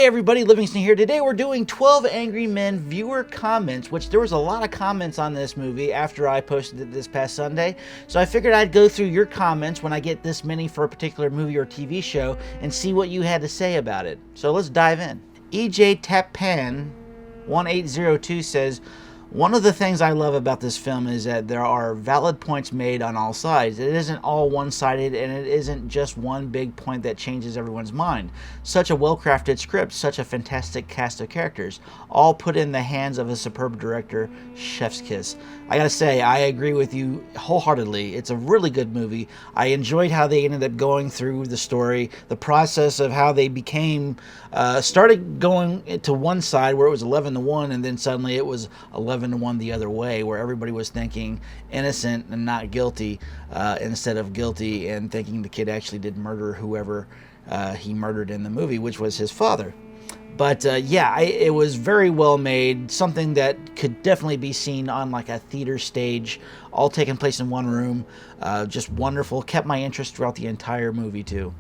Hey everybody, Livingston here. Today we're doing 12 Angry Men viewer comments, which there was a lot of comments on this movie after I posted it this past Sunday. So I figured I'd go through your comments when I get this many for a particular movie or TV show and see what you had to say about it. So let's dive in. EJ Tapan 1802 says, one of the things I love about this film is that there are valid points made on all sides. It isn't all one-sided, and it isn't just one big point that changes everyone's mind. Such a well-crafted script, such a fantastic cast of characters, all put in the hands of a superb director, chef's kiss. I gotta say, I agree with you wholeheartedly. It's a really good movie. I enjoyed how they ended up going through the story, the process of how they became, started going to one side where it was 11-1, and then suddenly it was 11-1 the other way, where everybody was thinking innocent and not guilty, instead of guilty and thinking the kid actually did murder whoever he murdered in the movie, which was his father. But it was very well made, something that could definitely be seen on like a theater stage, all taking place in one room. Just wonderful, kept my interest throughout the entire movie too.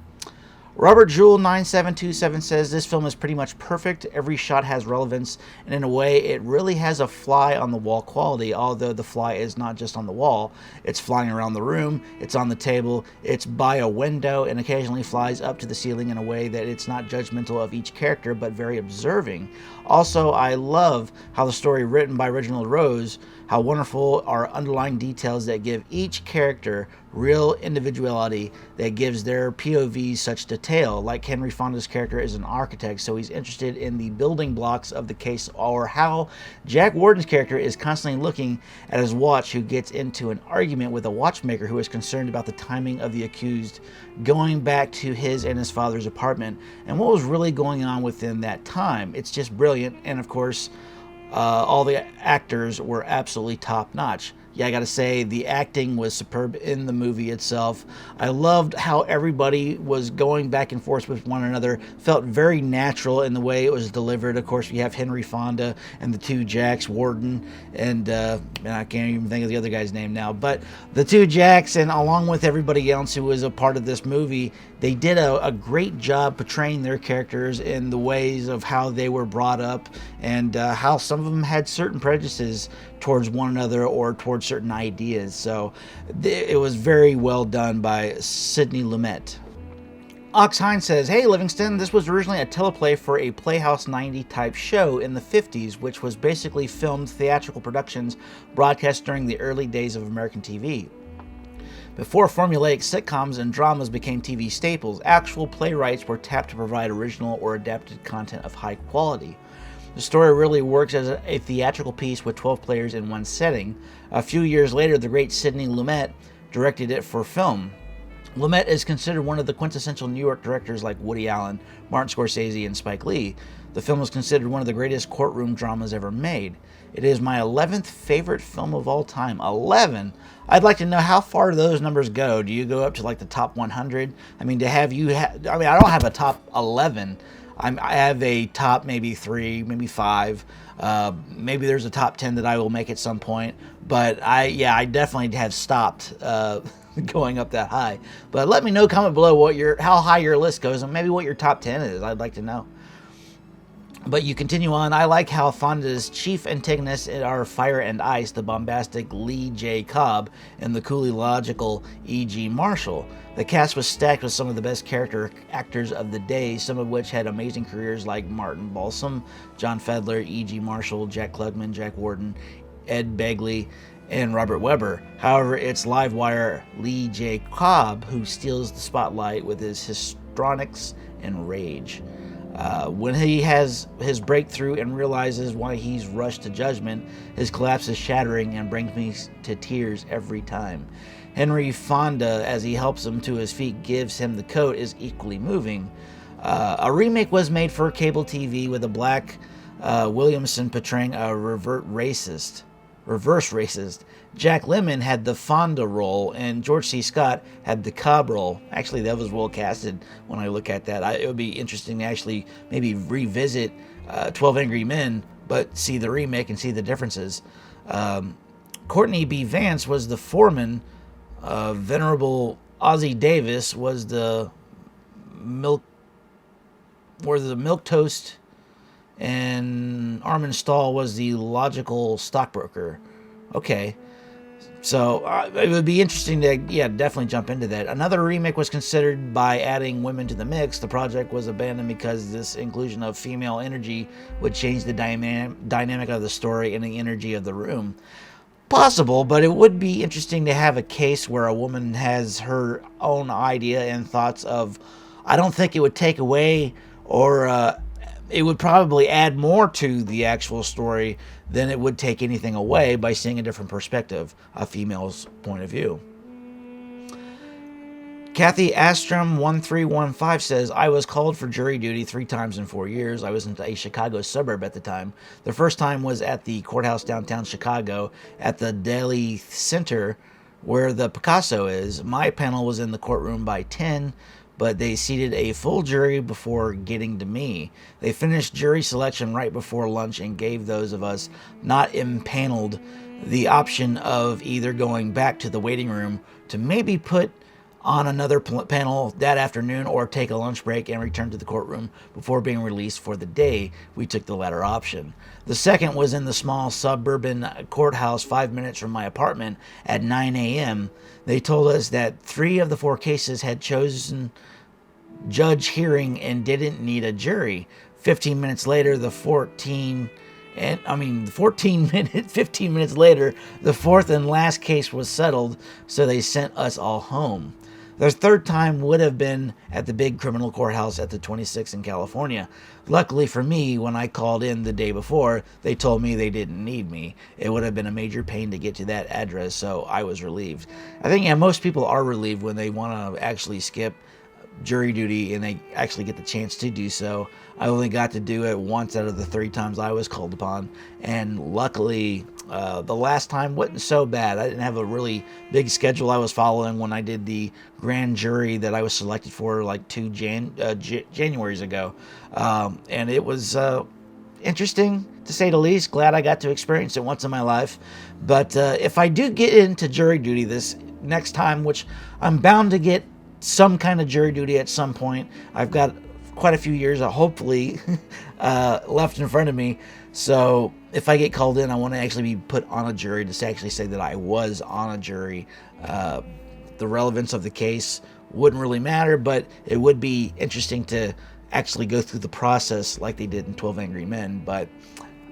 Robert Jewell 9727 says, this film is pretty much perfect. Every shot has relevance, and in a way it really has a fly on the wall quality, although the fly is not just on the wall. It's flying around the room, it's on the table, it's by a window, and occasionally flies up to the ceiling in a way that it's not judgmental of each character, but very observing. Also, I love how the story written by Reginald Rose, how wonderful are underlying details that give each character real individuality, that gives their POVs such detail. Like Henry Fonda's character is an architect, so he's interested in the building blocks of the case, or how Jack Warden's character is constantly looking at his watch, who gets into an argument with a watchmaker who is concerned about the timing of the accused going back to his and his father's apartment and what was really going on within that time. It's just brilliant, and of course all the actors were absolutely top-notch. Yeah, I gotta say, the acting was superb in the movie itself. I loved how everybody was going back and forth with one another. Felt very natural in the way it was delivered. Of course, we have Henry Fonda and the two Jacks, Warden, and I can't even think of the other guy's name now. But the two Jacks, and along with everybody else who was a part of this movie, they did a great job portraying their characters in the ways of how they were brought up, and how some of them had certain prejudices towards one another or towards certain ideas. So it was very well done by Sydney Lumet. Ox Hines says, hey Livingston, this was originally a teleplay for a Playhouse 90 type show in the 50s, which was basically filmed theatrical productions broadcast during the early days of American TV. Before formulaic sitcoms and dramas became TV staples, actual playwrights were tapped to provide original or adapted content of high quality. The story really works as a theatrical piece with 12 players in one setting. A few years later, the great Sydney Lumet directed it for film. Lumet is considered one of the quintessential New York directors like Woody Allen, Martin Scorsese, and Spike Lee. The film is considered one of the greatest courtroom dramas ever made. It is my 11th favorite film of all time. 11? I'd like to know how far those numbers go. Do you go up to like the top 100? I mean, I don't have a top 11. I have a top maybe 3, maybe 5. Maybe there's a top 10 that I will make at some point. But I definitely have stopped going up that high. But let me know, comment below how high your list goes, and maybe what your top 10 is. I'd like to know. But you continue on. I like how Fonda's chief antagonists are Fire and Ice, the bombastic Lee J. Cobb, and the coolly logical E.G. Marshall. The cast was stacked with some of the best character actors of the day, some of which had amazing careers like Martin Balsam, John Fedler, E.G. Marshall, Jack Klugman, Jack Warden, Ed Begley, and Robert Webber. However, it's Livewire Lee J. Cobb who steals the spotlight with his histrionics and rage. When he has his breakthrough and realizes why he's rushed to judgment, his collapse is shattering and brings me to tears every time. Henry Fonda, as he helps him to his feet, gives him the coat, is equally moving. A remake was made for cable TV with a black Williamson portraying a reverse racist. Jack Lemmon had the Fonda role, and George C. Scott had the Cobb role. Actually, that was well casted when I look at that. It would be interesting to actually maybe revisit 12 Angry Men, but see the remake and see the differences. Courtney B. Vance was the foreman. Venerable Ozzie Davis was the were the milquetoast, and Armin Stahl was the logical stockbroker. Okay. So it would be interesting to, definitely jump into that. Another remake was considered by adding women to the mix. The project was abandoned because this inclusion of female energy would change the dynamic of the story and the energy of the room. Possible, but it would be interesting to have a case where a woman has her own idea and thoughts of, I don't think it would take away or it would probably add more to the actual story than it would take anything away by seeing a different perspective, a female's point of view. Kathy Astrom 1315 says, I was called for jury duty 3 times in 4 years. I was in a Chicago suburb at the time. The first time was at the courthouse downtown Chicago at the Daly Center where the Picasso is. My panel was in the courtroom by 10, but they seated a full jury before getting to me. They finished jury selection right before lunch and gave those of us not impaneled the option of either going back to the waiting room to maybe put on another panel that afternoon or take a lunch break and return to the courtroom before being released for the day. We took the latter option. The second was in the small suburban courthouse 5 minutes from my apartment at 9 a.m. They told us that 3 of the 4 cases had chosen judge hearing and didn't need a jury. 15 minutes later, 15 minutes later, the 4th and last case was settled, so they sent us all home. Their third time would have been at the big criminal courthouse at the 26th in California. Luckily for me, when I called in the day before, they told me they didn't need me. It would have been a major pain to get to that address, so I was relieved. I think, most people are relieved when they want to actually skip jury duty and they actually get the chance to do so. I only got to do it once out of the 3 times I was called upon, and luckily the last time wasn't so bad. I didn't have a really big schedule I was following when I did the grand jury that I was selected for like 2 Januaries ago, and it was interesting to say the least. Glad I got to experience it once in my life. But if I do get into jury duty this next time, which I'm bound to get some kind of jury duty at some point. I've got quite a few years, hopefully, left in front of me. So if I get called in, I want to actually be put on a jury to actually say that I was on a jury. The relevance of the case wouldn't really matter, but it would be interesting to actually go through the process like they did in 12 Angry Men. But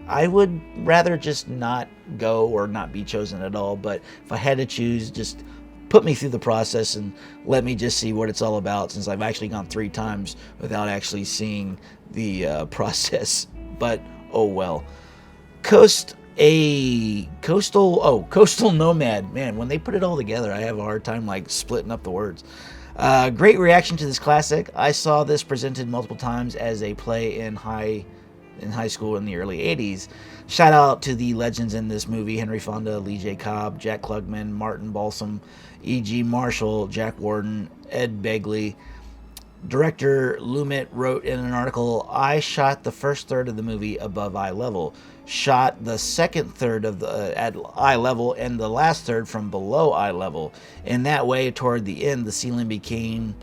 I would rather just not go or not be chosen at all. But if I had to choose, just put me through the process and let me just see what it's all about, since I've actually gone 3 times without actually seeing the process. But oh well. Coastal Nomad. Man, when they put it all together, I have a hard time splitting up the words. Great reaction to this classic. I saw this presented multiple times as a play in high school in the early 80s. Shout out to the legends in this movie: Henry Fonda, Lee J. Cobb, Jack Klugman, Martin Balsam, E.G. Marshall, Jack Warden, Ed Begley. Director Lumet wrote in an article, I shot the first third of the movie above eye level, shot the second third of at eye level, and the last third from below eye level. In that way, toward the end, the ceiling became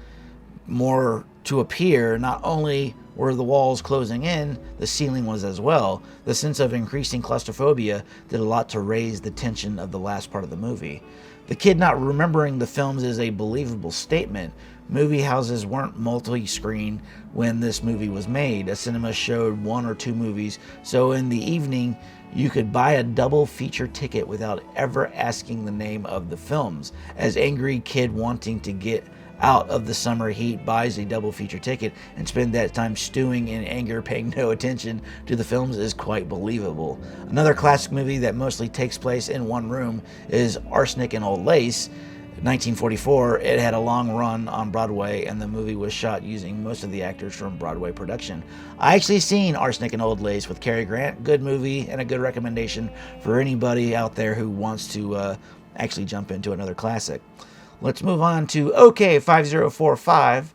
more to appear. Not only were the walls closing in, the ceiling was as well. The sense of increasing claustrophobia did a lot to raise the tension of the last part of the movie. The kid not remembering the films is a believable statement. Movie houses weren't multi-screen when this movie was made. A cinema showed 1 or 2 movies, so in the evening you could buy a double feature ticket without ever asking the name of the films. As angry kid wanting to get out of the summer heat buys a double feature ticket and spend that time stewing in anger, paying no attention to the films, is quite believable. Another classic movie that mostly takes place in one room is Arsenic and Old Lace. 1944, it had a long run on Broadway, and the movie was shot using most of the actors from Broadway production. I actually seen Arsenic and Old Lace with Cary Grant. Good movie and a good recommendation for anybody out there who wants to actually jump into another classic. Let's move on to OK5045,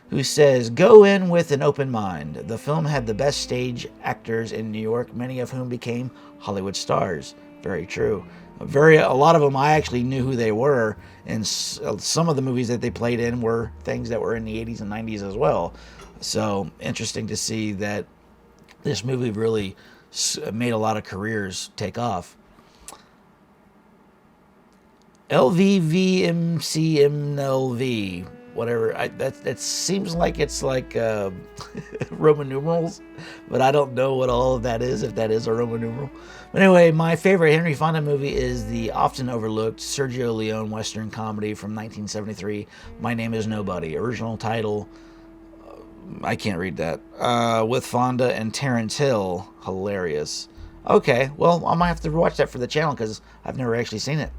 who says, go in with an open mind. The film had the best stage actors in New York, many of whom became Hollywood stars. Very true. A lot of them I actually knew who they were, and some of the movies that they played in were things that were in the 80s and 90s as well. So interesting to see that this movie really made a lot of careers take off. LVVMCMLV, whatever. That seems like it's like Roman numerals, but I don't know what all of that is, if that is a Roman numeral. But anyway, my favorite Henry Fonda movie is the often overlooked Sergio Leone Western comedy from 1973, My Name is Nobody. Original title, I can't read that. With Fonda and Terrence Hill. Hilarious. Okay, well, I might have to watch that for the channel because I've never actually seen it.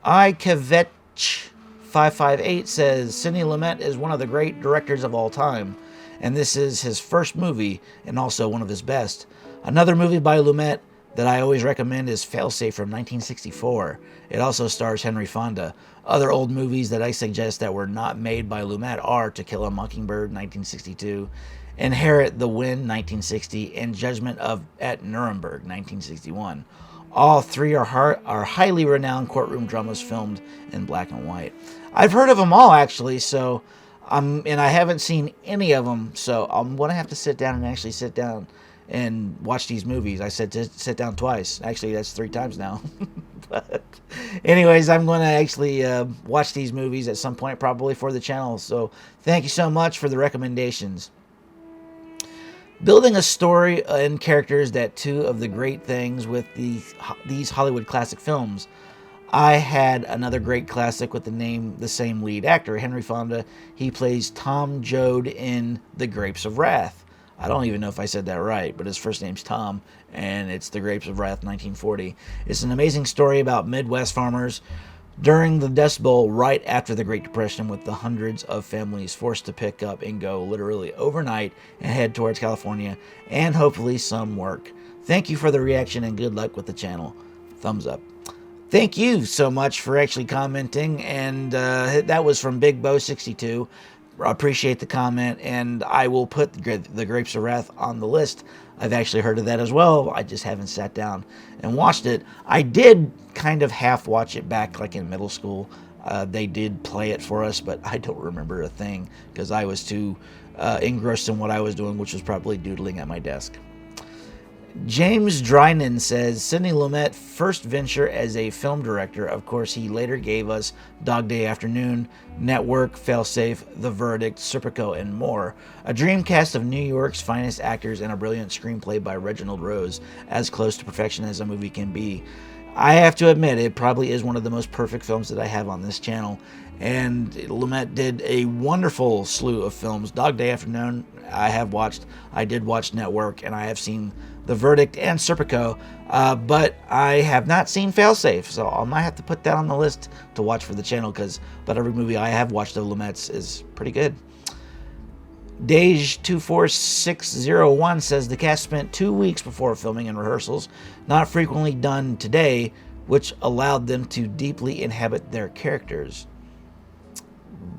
Ikevech558 says, Sydney Lumet is one of the great directors of all time, and this is his first movie and also one of his best. Another movie by Lumet that I always recommend is Failsafe from 1964. It also stars Henry Fonda. Other old movies that I suggest that were not made by Lumet are To Kill a Mockingbird 1962, Inherit the Wind 1960, and Judgment at Nuremberg 1961. All three are highly renowned courtroom dramas filmed in black and white. I've heard of them all, actually, so and I haven't seen any of them, so I'm going to have to sit down and watch these movies. I said to sit down twice. Actually, that's 3 times now. But anyways, I'm going to actually watch these movies at some point, probably for the channel. So thank you so much for the recommendations. Building a story and characters, that two of the great things with these Hollywood classic films. I had another great classic with the same lead actor, Henry Fonda. He plays Tom Joad in The Grapes of Wrath. I don't even know if I said that right, but his first name's Tom, and it's The Grapes of Wrath, 1940. It's an amazing story about Midwest farmers during the Dust Bowl right after the Great Depression, with the hundreds of families forced to pick up and go literally overnight and head towards California and hopefully some work. Thank you for the reaction and good luck with the channel. Thumbs up. Thank you so much for actually commenting, and that was from Big Bo 62. I appreciate the comment, and I will put The Grapes of Wrath on the list. I've actually heard of that as well. I just haven't sat down and watched it. I did kind of half watch it back like in middle school. They did play it for us, but I don't remember a thing because I was too engrossed in what I was doing, which was probably doodling at my desk. James Drynan says, Sydney Lumet first venture as a film director. Of course, he later gave us Dog Day Afternoon, Network, Failsafe, The Verdict, Serpico, and more. A dream cast of New York's finest actors and a brilliant screenplay by Reginald Rose, as close to perfection as a movie can be. I have to admit, it probably is one of the most perfect films that I have on this channel. And Lumet did a wonderful slew of films. Dog Day Afternoon, I did watch Network, and I have seen The Verdict and Serpico, but I have not seen Failsafe, so I might have to put that on the list to watch for the channel, but every movie I have watched of Lumet's is pretty good. Dage24601 says the cast spent 2 weeks before filming and rehearsals, not frequently done today, which allowed them to deeply inhabit their characters.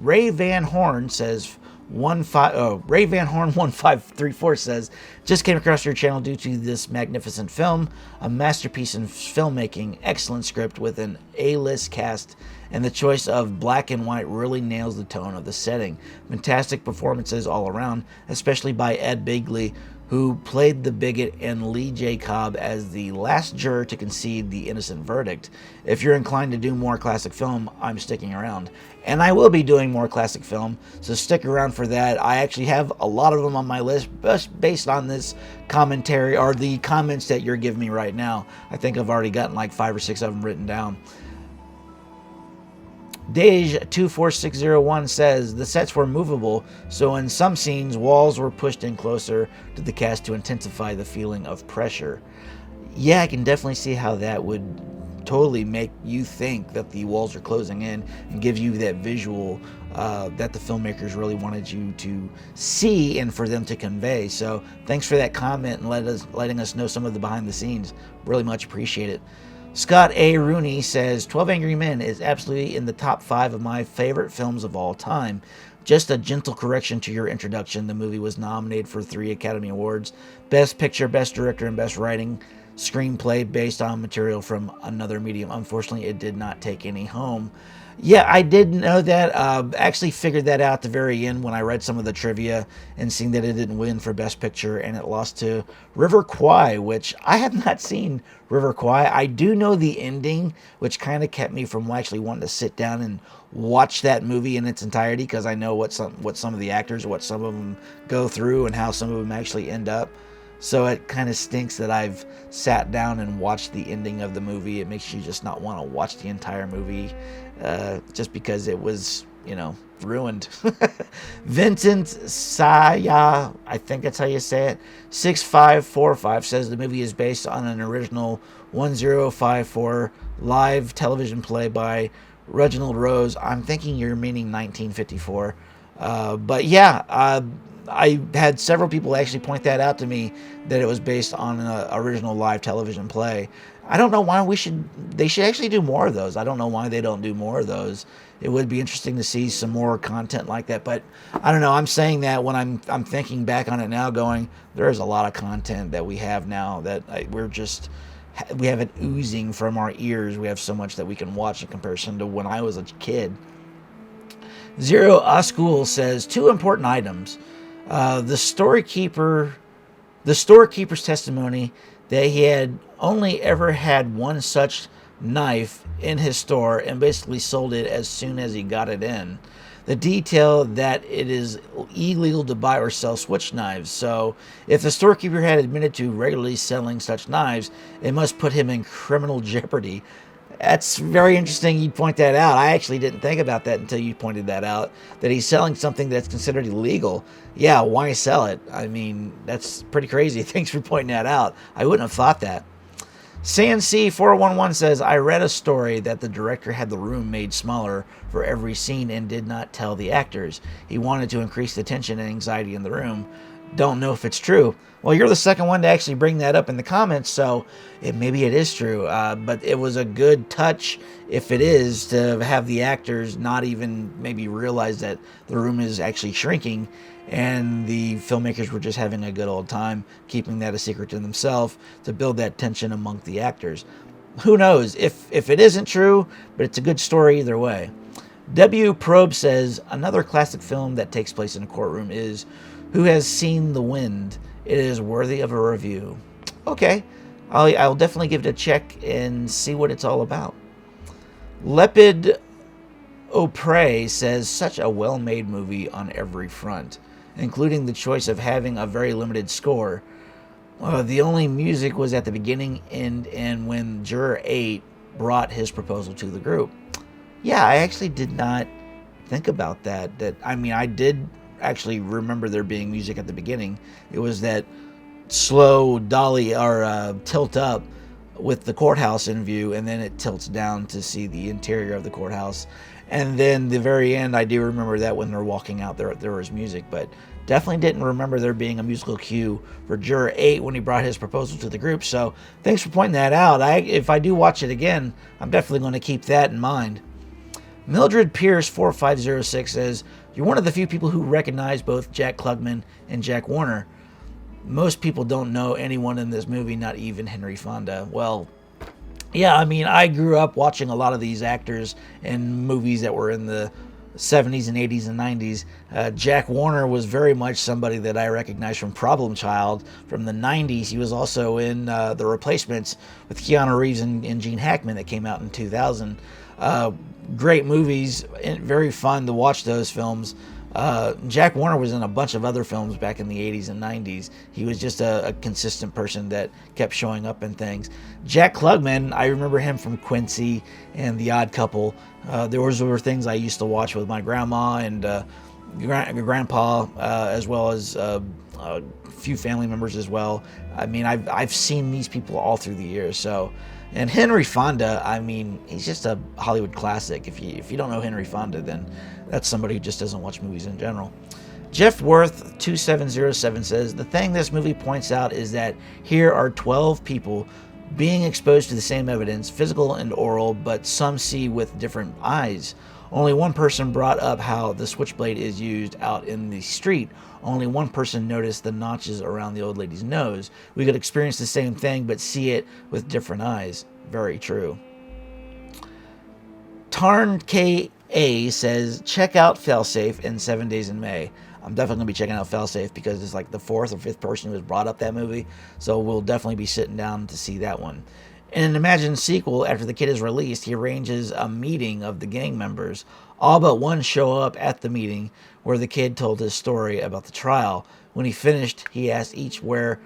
Ray Van Horn says, Ray Van Horn 1534 says, just came across your channel due to this magnificent film, a masterpiece in filmmaking, excellent script with an A-list cast, and the choice of black and white really nails the tone of the setting. Fantastic performances all around, especially by Ed Begley, who played the bigot, and Lee J. Cobb as the last juror to concede the innocent verdict. If you're inclined to do more classic film, I'm sticking around. And I will be doing more classic film, so stick around for that. I actually have a lot of them on my list, based on this commentary, or the comments that you're giving me right now. I think I've already gotten like 5 or 6 of them written down. Dage24601 says, the sets were movable, so in some scenes, walls were pushed in closer to the cast to intensify the feeling of pressure. Yeah, I can definitely see how that would totally make you think that the walls are closing in and give you that visual that the filmmakers really wanted you to see and for them to convey. So thanks for that comment and letting us know some of the behind the scenes. Really much appreciate it. Scott A. Rooney says, 12 Angry Men is absolutely in the top 5 of my favorite films of all time. Just a gentle correction to your introduction. The movie was nominated for 3 Academy Awards: Best Picture, Best Director, and Best Writing. screenplay based on material from another medium. Unfortunately, it did not take any home. Yeah, I did know that. Actually figured that out at the very end when I read some of the trivia and seeing that it didn't win for Best Picture and it lost to River Kwai, which I have not seen River Kwai. I do know the ending, which kind of kept me from actually wanting to sit down and watch that movie in its entirety, because I know what some of the actors, what some of them go through and how some of them actually end up. So it kind of stinks that I've sat down and watched the ending of the movie. It makes you just not want to watch the entire movie, just because it was, ruined. Vincent Saya, I think that's how you say it, 6545 says the movie is based on an original 1054 live television play by Reginald Rose. I'm thinking you're meaning 1954. But yeah, I had several people actually point that out to me, that it was based on an original live television play. I don't know why they should actually do more of those. I don't know why they don't do more of those. It would be interesting to see some more content like that, but I don't know. I'm saying that when I'm thinking back on it now, going, there is a lot of content that we have now that we have it oozing from our ears. We have so much that we can watch in comparison to when I was a kid. Zero School says 2 important items. The storekeeper's testimony that he had only ever had one such knife in his store and basically sold it as soon as he got it in. The detail that it is illegal to buy or sell switch knives. So if the storekeeper had admitted to regularly selling such knives, it must put him in criminal jeopardy. That's very interesting you point that out. I actually didn't think about that until you pointed that out, that he's selling something that's considered illegal. Yeah, why sell it? I mean, that's pretty crazy. Thanks for pointing that out. I wouldn't have thought that. CNC411 says, I read a story that the director had the room made smaller for every scene and did not tell the actors. He wanted to increase the tension and anxiety in the room. Don't know if it's true. Well, you're the second one to actually bring that up in the comments, so maybe it is true. But it was a good touch, if it is, to have the actors not even maybe realize that the room is actually shrinking, and the filmmakers were just having a good old time keeping that a secret to themselves to build that tension among the actors. Who knows if it isn't true, but it's a good story either way. W. Probe says, another classic film that takes place in a courtroom is Who Has Seen the Wind? It is worthy of a review. Okay, I'll definitely give it a check and see what it's all about. Lepid O'Prey says, such a well-made movie on every front, including the choice of having a very limited score. The only music was at the beginning and when Juror 8 brought his proposal to the group. Yeah, I actually did not think about that. I did actually remember there being music at the beginning. It was that slow dolly or tilt up with the courthouse in view, and then it tilts down to see the interior of the courthouse. And then the very end, I do remember that when they're walking out there was music, but definitely didn't remember there being a musical cue for Juror 8 when he brought his proposal to the group. So thanks for pointing that out. If I do watch it again, I'm definitely going to keep that in mind. Mildred Pierce 4506 says, you're one of the few people who recognize both Jack Klugman and Jack Warner. Most people don't know anyone in this movie, not even Henry Fonda. Well, yeah, I grew up watching a lot of these actors in movies that were in the 70s and 80s and 90s. Jack Warner was very much somebody that I recognized from Problem Child from the 90s. He was also in The Replacements with Keanu Reeves and Gene Hackman that came out in 2000. Great movies, very fun to watch those films. Jack Warner was in a bunch of other films back in the 80s and 90s. He was just a consistent person that kept showing up in things. Jack Klugman, I remember him from Quincy and The Odd Couple. Those were things I used to watch with my grandma and grandpa, as well as a few family members as well. I've seen these people all through the years. And Henry Fonda, he's just a Hollywood classic. If you don't know Henry Fonda, then that's somebody who just doesn't watch movies in general. Jeff Worth 2707 says, the thing this movie points out is that here are 12 people being exposed to the same evidence, physical and oral, but some see with different eyes. Only one person brought up how the switchblade is used out in the street. Only one person noticed the notches around the old lady's nose. We could experience the same thing, but see it with different eyes. Very true. Tarn K.A. says, check out Failsafe in 7 Days in May. I'm definitely going to be checking out Failsafe because it's like the fourth or fifth person who has brought up that movie. So we'll definitely be sitting down to see that one. In an imagined sequel, after the kid is released, he arranges a meeting of the gang members. All but one show up at the meeting where the kid told his story about the trial. When he finished, he asked each where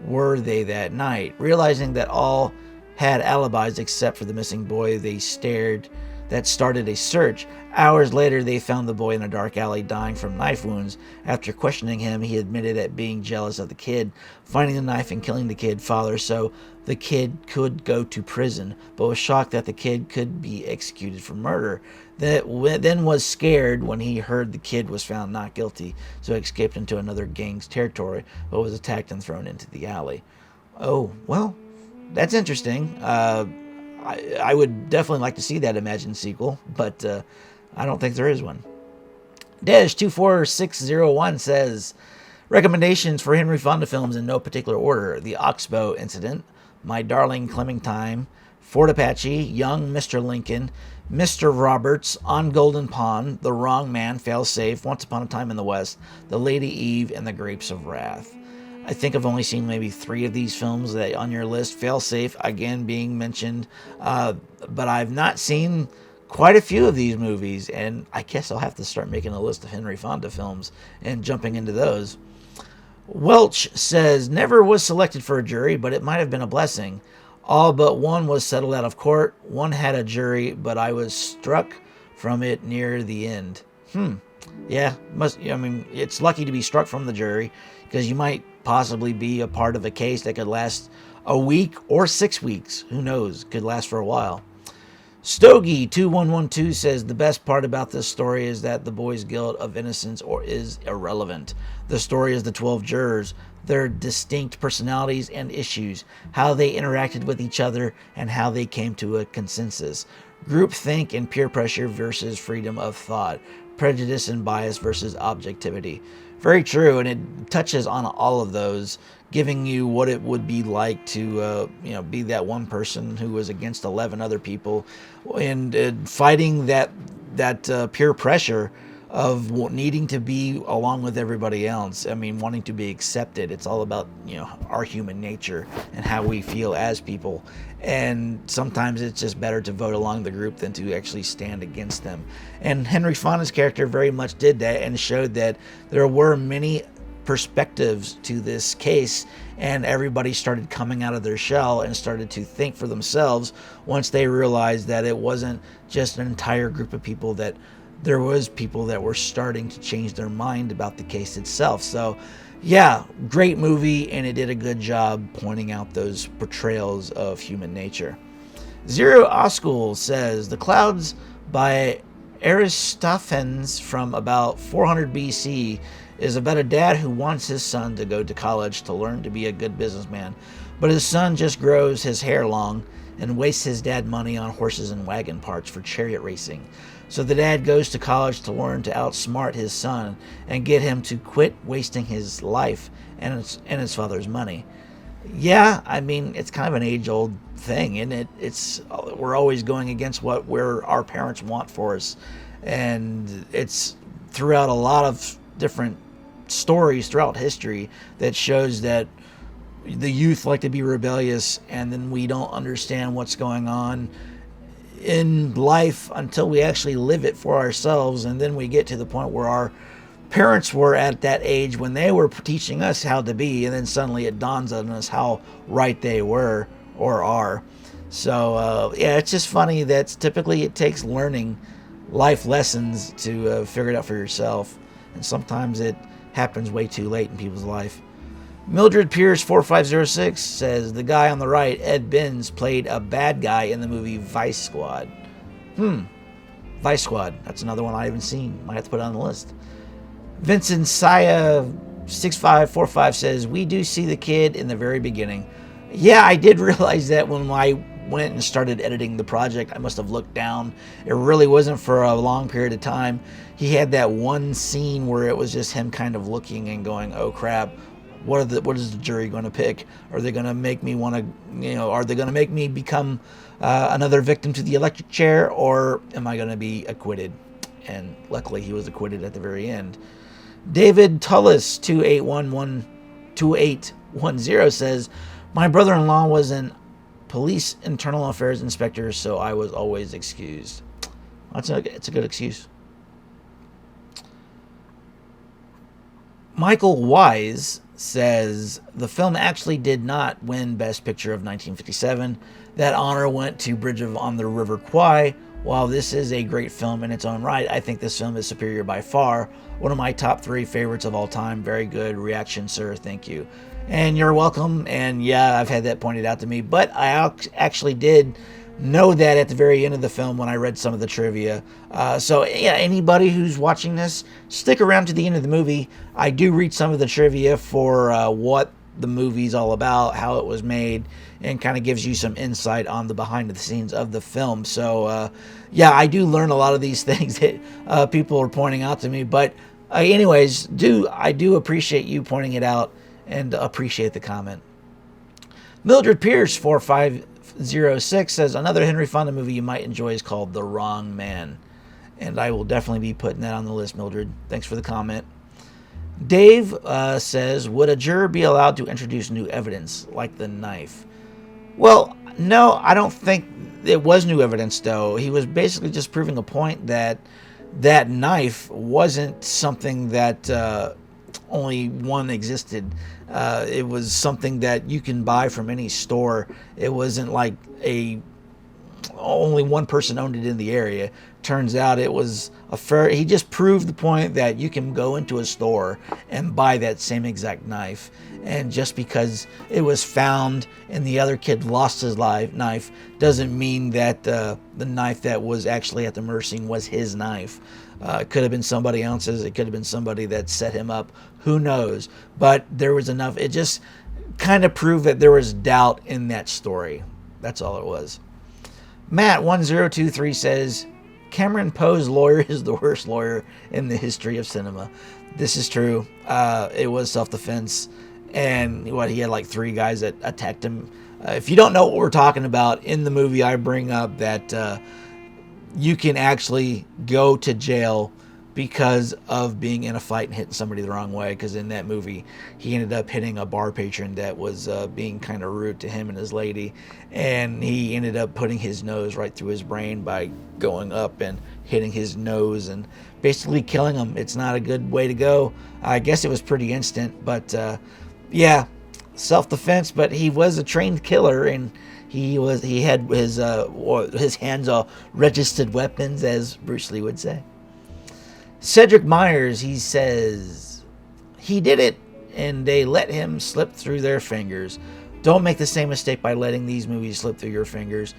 were they that night. Realizing that all had alibis except for the missing boy, that started a search. Hours later, they found the boy in a dark alley dying from knife wounds. After questioning him, he admitted at being jealous of the kid, finding the knife and killing the kid father so the kid could go to prison, but was shocked that the kid could be executed for murder. Then was scared when he heard the kid was found not guilty, so he escaped into another gang's territory, but was attacked and thrown into the alley. Oh, well, that's interesting. I would definitely like to see that imagined sequel, but I don't think there is one. Dej24601 says, recommendations for Henry Fonda films in no particular order. The Oxbow Incident, My Darling Clementine, Fort Apache, Young Mr. Lincoln, Mr. Roberts, On Golden Pond, The Wrong Man, Failsafe, Once Upon a Time in the West, The Lady Eve, and The Grapes of Wrath. I think I've only seen maybe 3 of these films that on your list. Failsafe, again, being mentioned. But I've not seen quite a few of these movies, and I guess I'll have to start making a list of Henry Fonda films and jumping into those. Welch says, never was selected for a jury, but it might have been a blessing. All but one was settled out of court. One had a jury, but I was struck from it near the end. Yeah, it's lucky to be struck from the jury, because you might possibly be a part of a case that could last a week or 6 weeks. Who knows? Could last for a while. Stogie2112 says, the best part about this story is that the boy's guilt of innocence is irrelevant. The story is the 12 jurors, their distinct personalities and issues, how they interacted with each other, and how they came to a consensus. Groupthink and peer pressure versus freedom of thought. Prejudice and bias versus objectivity. Very true, and it touches on all of those, giving you what it would be like to, be that one person who was against 11 other people, and fighting that peer pressure of needing to be along with everybody else. I mean, wanting to be accepted. It's all about, our human nature and how we feel as people. And sometimes it's just better to vote along the group than to actually stand against them. And Henry Fonda's character very much did that and showed that there were many perspectives to this case, and everybody started coming out of their shell and started to think for themselves once they realized that it wasn't just an entire group of people, that there was people that were starting to change their mind about the case itself. So yeah, great movie, and it did a good job pointing out those portrayals of human nature. Zero Oskul says, The Clouds by Aristophanes from about 400 BC is about a dad who wants his son to go to college to learn to be a good businessman, but his son just grows his hair long and wastes his dad money on horses and wagon parts for chariot racing. So the dad goes to college to learn to outsmart his son and get him to quit wasting his life and his father's money. Yeah, I mean, it's kind of an age-old thing, isn't it? We're always going against what our parents want for us, and it's throughout a lot of different stories throughout history that shows that the youth like to be rebellious, and then we don't understand what's going on in life until we actually live it for ourselves, and then we get to the point where our parents were at that age when they were teaching us how to be, and then suddenly it dawns on us how right they were or are. So yeah, it's just funny that typically it takes learning life lessons to figure it out for yourself, and sometimes it happens way too late in people's life. Mildred Pierce 4506 says, the guy on the right, Ed Binns, played a bad guy in the movie Vice Squad. Vice Squad. That's another one I haven't seen. Might have to put it on the list. Vincent Saya 6545 says, we do see the kid in the very beginning. Yeah, I did realize that when I went and started editing the project, I must have looked down. It really wasn't for a long period of time. He had that one scene where it was just him kind of looking and going, oh crap, what is the jury going to pick? Are they going to make me want to, are they going to make me become another victim to the electric chair, or am I going to be acquitted? And luckily he was acquitted at the very end. David Tullis 2810 says, my brother-in-law was an police internal affairs inspector, so I was always excused. It's a good excuse. Michael Wise says, the film actually did not win Best Picture of 1957. That honor went to Bridge on the River Kwai. While this is a great film in its own right, I think this film is superior by far. One of my top 3 favorites of all time. Very good reaction, sir. Thank you. And you're welcome. And yeah, I've had that pointed out to me. But I actually did know that at the very end of the film when I read some of the trivia. So yeah, anybody who's watching this, stick around to the end of the movie. I do read some of the trivia for what the movie's all about, how it was made, and kind of gives you some insight on the behind the scenes of the film. So yeah, I do learn a lot of these things that people are pointing out to me. But anyways, I do appreciate you pointing it out and appreciate the comment. Mildred Pierce 4506 says, another Henry Fonda movie you might enjoy is called The Wrong Man. And I will definitely be putting that on the list, Mildred. Thanks for the comment. Dave says, would a juror be allowed to introduce new evidence, like the knife? Well, no, I don't think it was new evidence, though. He was basically just proving a point that that knife wasn't something that only one existed. It was something that you can buy from any store. It wasn't like only one person owned it in the area. Turns out it was he just proved the point that you can go into a store and buy that same exact knife. And just because it was found and the other kid lost his knife doesn't mean that the knife that was actually at the murder scene was his knife. It could have been somebody else's. It could have been somebody that set him up. Who knows? But there was enough. It just kind of proved that there was doubt in that story. That's all it was. Matt1023 says, Cameron Poe's lawyer is the worst lawyer in the history of cinema. This is true. It was self-defense. And he had like 3 guys that attacked him. If you don't know what we're talking about, in the movie I bring up that you can actually go to jail because of being in a fight and hitting somebody the wrong way. Because in that movie, he ended up hitting a bar patron that was being kind of rude to him and his lady. And he ended up putting his nose right through his brain by going up and hitting his nose and basically killing him. It's not a good way to go. I guess it was pretty instant. But yeah, self-defense. But he was a trained killer, and he had his hands all registered weapons, as Bruce Lee would say. Cedric Myers, he says, he did it and they let him slip through their fingers. Don't make the same mistake by letting these movies slip through your fingers.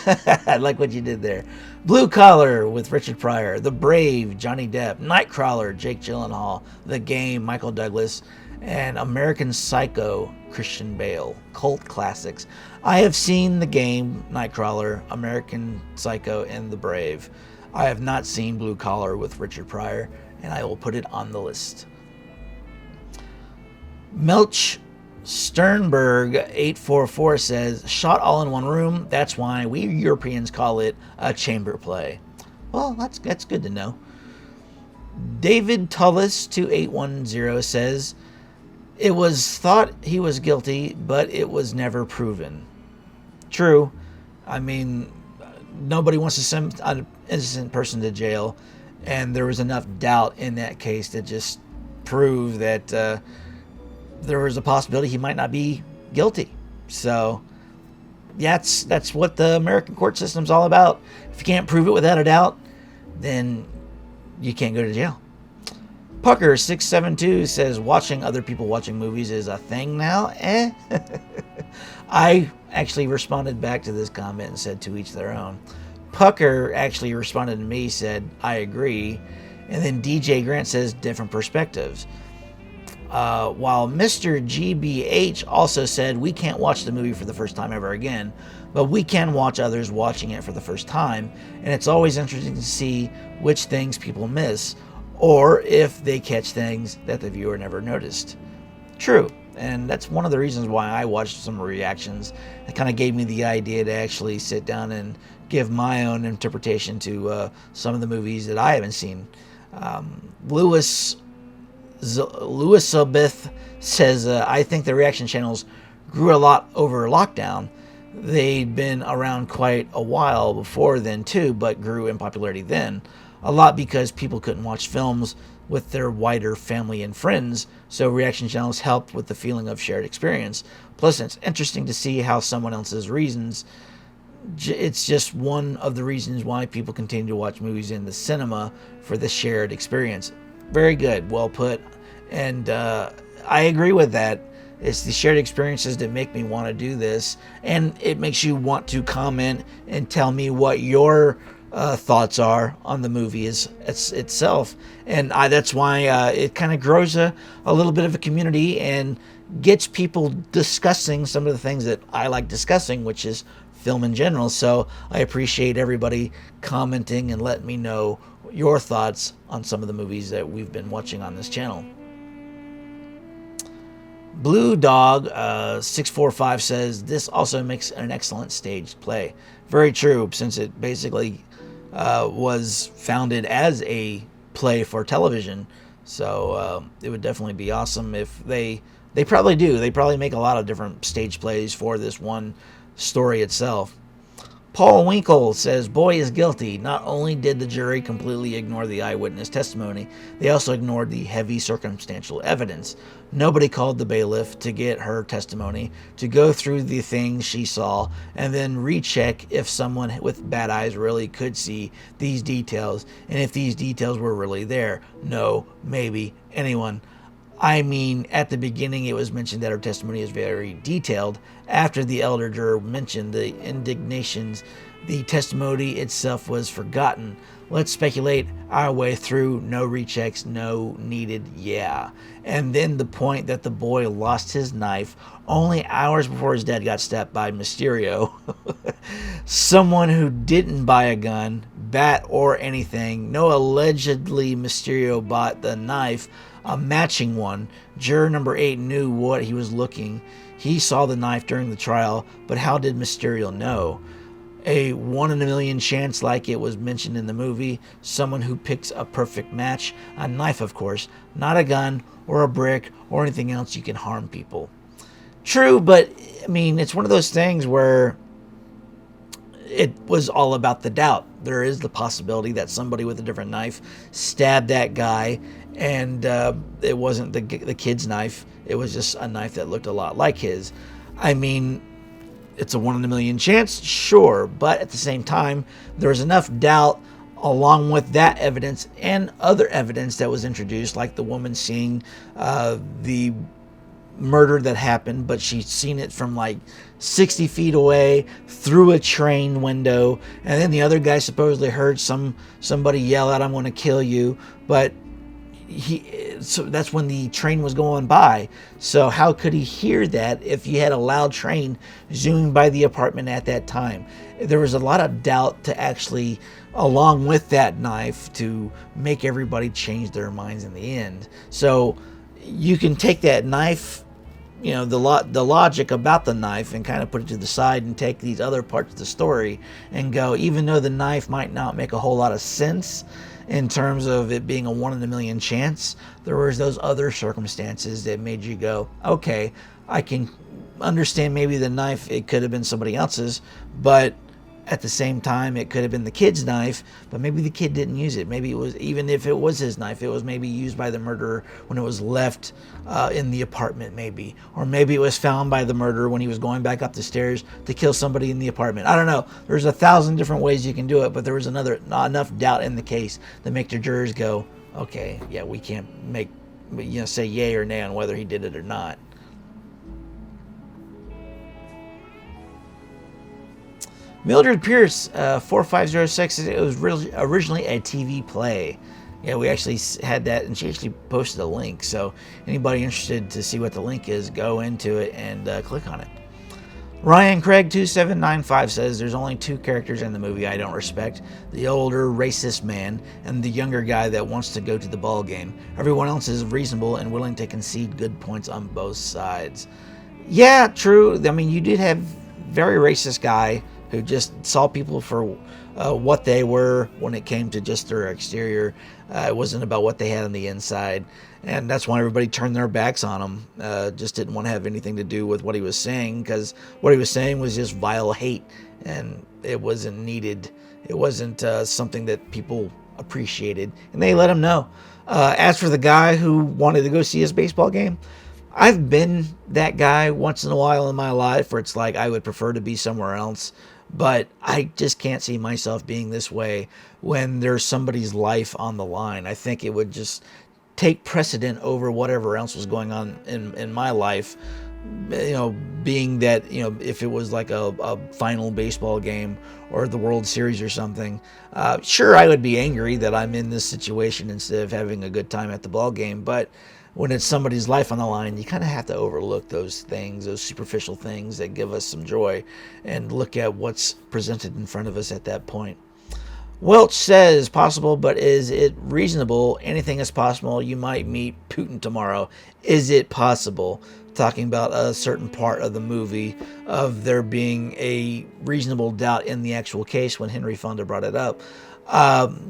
I like what you did there. Blue Collar with Richard Pryor, The Brave, Johnny Depp, Nightcrawler, Jake Gyllenhaal, The Game, Michael Douglas, and American Psycho, Christian Bale. Cult classics. I have seen The Game, Nightcrawler, American Psycho, and The Brave. I have not seen Blue Collar with Richard Pryor, and I will put it on the list. Melch Sternberg 844 says, shot all in one room. That's why we Europeans call it a chamber play. Well, that's good to know. David Tullis 2810 says, it was thought he was guilty, but it was never proven. True. I mean, nobody wants to send an innocent person to jail, and there was enough doubt in that case to just prove that there was a possibility he might not be guilty. So yeah, that's what the American court system's all about. If you can't prove it without a doubt, then you can't go to jail. Pucker 672 says, watching other people watching movies is a thing now. I actually responded back to this comment and said, to each their own. Pucker actually responded to me, said, I agree. And then DJ Grant says, different perspectives. While Mr. GBH also said, we can't watch the movie for the first time ever again, but we can watch others watching it for the first time, and it's always interesting to see which things people miss, or if they catch things that the viewer never noticed. True, and that's one of the reasons why I watched some reactions. It kind of gave me the idea to actually sit down and give my own interpretation to some of the movies that I haven't seen. Louis Sobith says, I think the reaction channels grew a lot over lockdown. They'd been around quite a while before then too, but grew in popularity then. A lot because people couldn't watch films with their wider family and friends, so reaction channels helped with the feeling of shared experience. Plus, it's interesting to see how someone else's reasons. It's just one of the reasons why people continue to watch movies in the cinema, for the shared experience. Very good, well put, and I agree with that. It's the shared experiences that make me want to do this, and it makes you want to comment and tell me what your thoughts are on the movie itself, and that's why it kind of grows a little bit of a community and gets people discussing some of the things that I like discussing, which is film in general. So I appreciate everybody commenting and letting me know your thoughts on some of the movies that we've been watching on this channel. Blue Dog 645 says, this also makes an excellent staged play. Very true, since it basically was founded as a play for television. So it would definitely be awesome if they probably do. They probably make a lot of different stage plays for this one story itself. Paul Winkle says, boy is guilty. Not only did the jury completely ignore the eyewitness testimony, they also ignored the heavy circumstantial evidence. Nobody called the bailiff to get her testimony, to go through the things she saw, and then recheck if someone with bad eyes really could see these details, and if these details were really there. No, maybe, anyone. I mean, at the beginning it was mentioned that her testimony is very detailed. After the elder juror mentioned the indignations, the testimony itself was forgotten. Let's speculate our way through. No rechecks, no needed, yeah. And then the point that the boy lost his knife only hours before his dad got stabbed by Mysterio. Someone who didn't buy a gun, bat, or anything. No, allegedly Mysterio bought the knife, a matching one. Juror number 8 knew what he was looking. He saw the knife during the trial, but how did Mysterio know? A 1 in a million chance, like it was mentioned in the movie. Someone who picks a perfect match. A knife, of course, not a gun or a brick or anything else you can harm people. True, but I mean, it's one of those things where it was all about the doubt. There is the possibility that somebody with a different knife stabbed that guy, and it wasn't the kid's knife. It was just a knife that looked a lot like his. I mean, it's a 1 in a million chance, sure, but at the same time, there was enough doubt along with that evidence and other evidence that was introduced, like the woman seeing the murder that happened, but she'd seen it from like 60 feet away through a train window, and then the other guy supposedly heard somebody yell out, "I'm going to kill you," but so that's when the train was going by. So how could he hear that if you had a loud train zooming by the apartment at that time? There was a lot of doubt to actually, along with that knife, to make everybody change their minds in the end. So you can take that knife, you know, the logic about the knife, and kind of put it to the side and take these other parts of the story and go, even though the knife might not make a whole lot of sense in terms of it being a 1 in a million chance, there was those other circumstances that made you go, okay, I can understand maybe the knife, it could have been somebody else's, but at the same time, it could have been the kid's knife, but maybe the kid didn't use it. Maybe it was, even if it was his knife, it was maybe used by the murderer when it was left in the apartment, maybe. Or maybe it was found by the murderer when he was going back up the stairs to kill somebody in the apartment. I don't know. There's 1,000 different ways you can do it, but there was not enough doubt in the case to make the jurors go, okay, yeah, we can't say yay or nay on whether he did it or not. Mildred Pierce, 4506, it was originally a TV play. Yeah, we actually had that, and she actually posted a link. So anybody interested to see what the link is, go into it and click on it. Ryan Craig 2795 says there's only two characters in the movie I don't respect: the older racist man and the younger guy that wants to go to the ball game. Everyone else is reasonable and willing to concede good points on both sides. Yeah, true. I mean, you did have very racist guy who just saw people for what they were when it came to just their exterior. It wasn't about what they had on the inside. And that's why everybody turned their backs on him. Just didn't want to have anything to do with what he was saying, because what he was saying was just vile hate, and it wasn't needed. It wasn't something that people appreciated, and they let him know. As for the guy who wanted to go see his baseball game, I've been that guy once in a while in my life where it's like I would prefer to be somewhere else, but I just can't see myself being this way when there's somebody's life on the line. I think it would just take precedent over whatever else was going on in my life. Being that, if it was like a final baseball game or the World Series or something, sure, I would be angry that I'm in this situation instead of having a good time at the ball game. But when it's somebody's life on the line, you kind of have to overlook those things, those superficial things that give us some joy, and look at what's presented in front of us at that point. Welch says, possible, but is it reasonable? Anything is possible. You might meet Putin tomorrow. Is it possible? Talking about a certain part of the movie of there being a reasonable doubt in the actual case when Henry Fonda brought it up.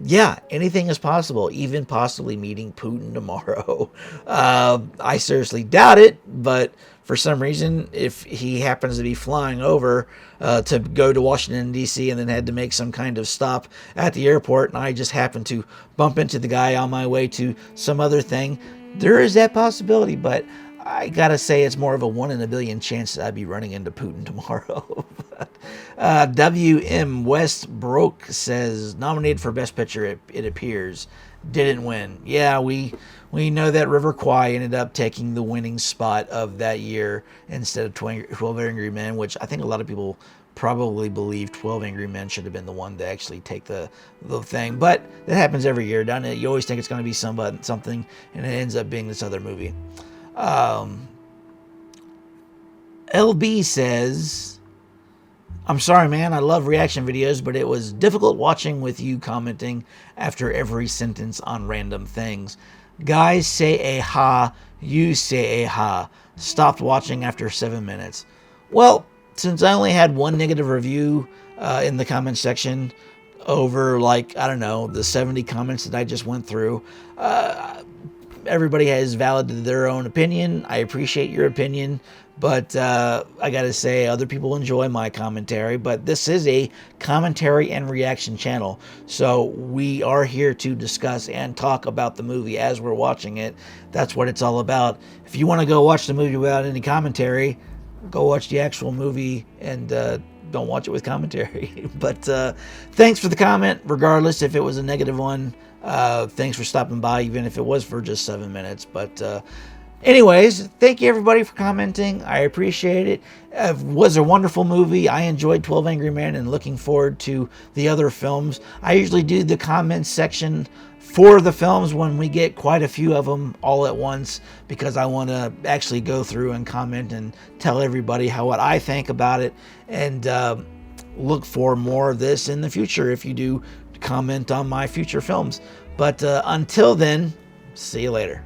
Yeah, anything is possible, even possibly meeting Putin tomorrow. I seriously doubt it, but for some reason, if he happens to be flying over to go to Washington, D.C., and then had to make some kind of stop at the airport, and I just happened to bump into the guy on my way to some other thing, there is that possibility, but I gotta say it's more of a 1 in a billion chance that I'd be running into Putin tomorrow. W.M. Westbrook says, nominated for Best Picture, it appears. Didn't win. Yeah, we know that River Kwai ended up taking the winning spot of that year instead of 12 Angry Men, which I think a lot of people probably believe 12 Angry Men should have been the one to actually take the thing. But that happens every year, doesn't it? You always think it's going to be something, and it ends up being this other movie. LB says, I'm sorry, man, I love reaction videos, but it was difficult watching with you commenting after every sentence on random things. Guys say a ha, you say a ha. Stopped watching after 7 minutes. Well, since I only had one negative review in the comment section over, the 70 comments that I just went through, everybody has validated their own opinion. I appreciate your opinion, but I gotta say, other people enjoy my commentary, but this is a commentary and reaction channel, so we are here to discuss and talk about the movie as we're watching it. That's what it's all about. If you want to go watch the movie without any commentary, go watch the actual movie and don't watch it with commentary. But thanks for the comment, regardless if it was a negative one. Thanks for stopping by, even if it was for just 7 minutes. But anyways, thank you everybody for commenting. I appreciate it. It was a wonderful movie. I enjoyed 12 Angry Men and looking forward to the other films. I usually do the comments section for the films when we get quite a few of them all at once, because I want to actually go through and comment and tell everybody what I think about it, and look for more of this in the future if you do comment on my future films. But until then, see you later.